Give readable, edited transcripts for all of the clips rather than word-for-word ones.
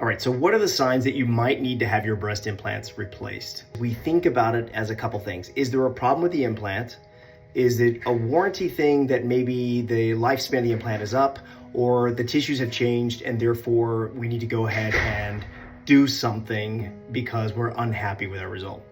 All right, so what are the signs that you might need to have your breast implants replaced? We think about it as a couple things. Is there a problem with the implant? Is it a warranty thing that maybe the lifespan of the implant is up, or the tissues have changed and therefore we need to go ahead and do something because we're unhappy with our result?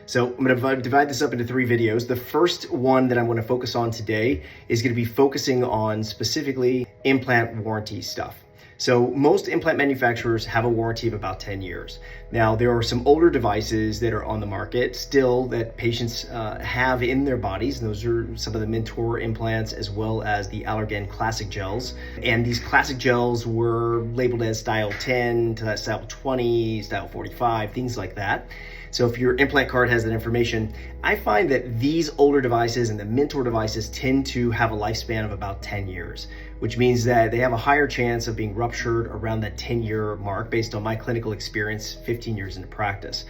So I'm going to divide this up into 3 videos. The first one that I'm going to focus on today is going to be focusing on specifically implant warranty stuff. So most implant manufacturers have a warranty of about 10 years. Now, there are some older devices that are on the market still that patients have in their bodies. And those are some of the Mentor implants as well as the Allergan classic gels. And these classic gels were labeled as style 10 to style 20, style 45, things like that. So if your implant card has that information, I find that these older devices and the Mentor devices tend to have a lifespan of about 10 years, which means that they have a higher chance of being ruptured around that 10-year mark based on my clinical experience, 15 years into practice.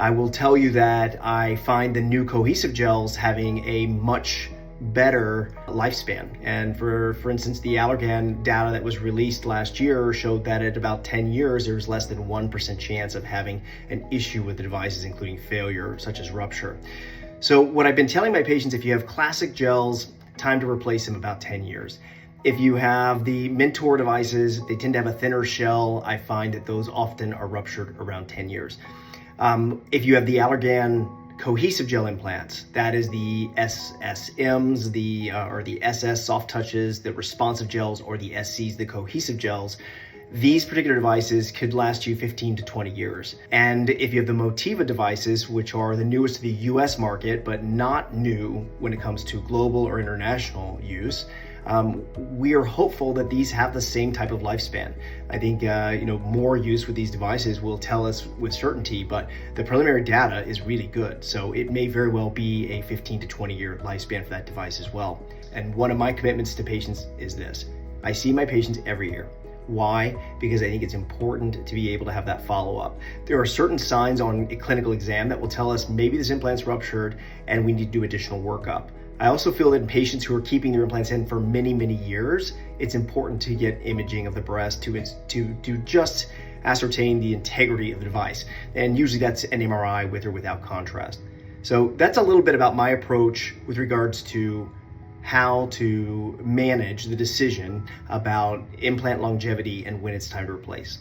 I will tell you that I find the new cohesive gels having a much better lifespan. And for instance, the Allergan data that was released last year showed that at about 10 years, there was less than 1% chance of having an issue with the devices, including failure, such as rupture. So what I've been telling my patients, if you have classic gels, time to replace them about 10 years. If you have the Mentor devices, they tend to have a thinner shell. I find that those often are ruptured around 10 years. If you have the Allergan cohesive gel implants, that is the SSMs, or the SS soft touches, the responsive gels, or the SCs, the cohesive gels. These particular devices could last you 15 to 20 years. And if you have the Motiva devices, which are the newest to the US market, but not new when it comes to global or international use, we are hopeful that these have the same type of lifespan. I think more use with these devices will tell us with certainty, but the preliminary data is really good. So it may very well be a 15 to 20 year lifespan for that device as well. And one of my commitments to patients is this: I see my patients every year. Why? Because I think it's important to be able to have that follow-up. There are certain signs on a clinical exam that will tell us maybe this implant's ruptured and we need to do additional workup. I also feel that in patients who are keeping their implants in for many, many years, it's important to get imaging of the breast to just ascertain the integrity of the device. And usually that's an MRI with or without contrast. So that's a little bit about my approach with regards to how to manage the decision about implant longevity and when it's time to replace.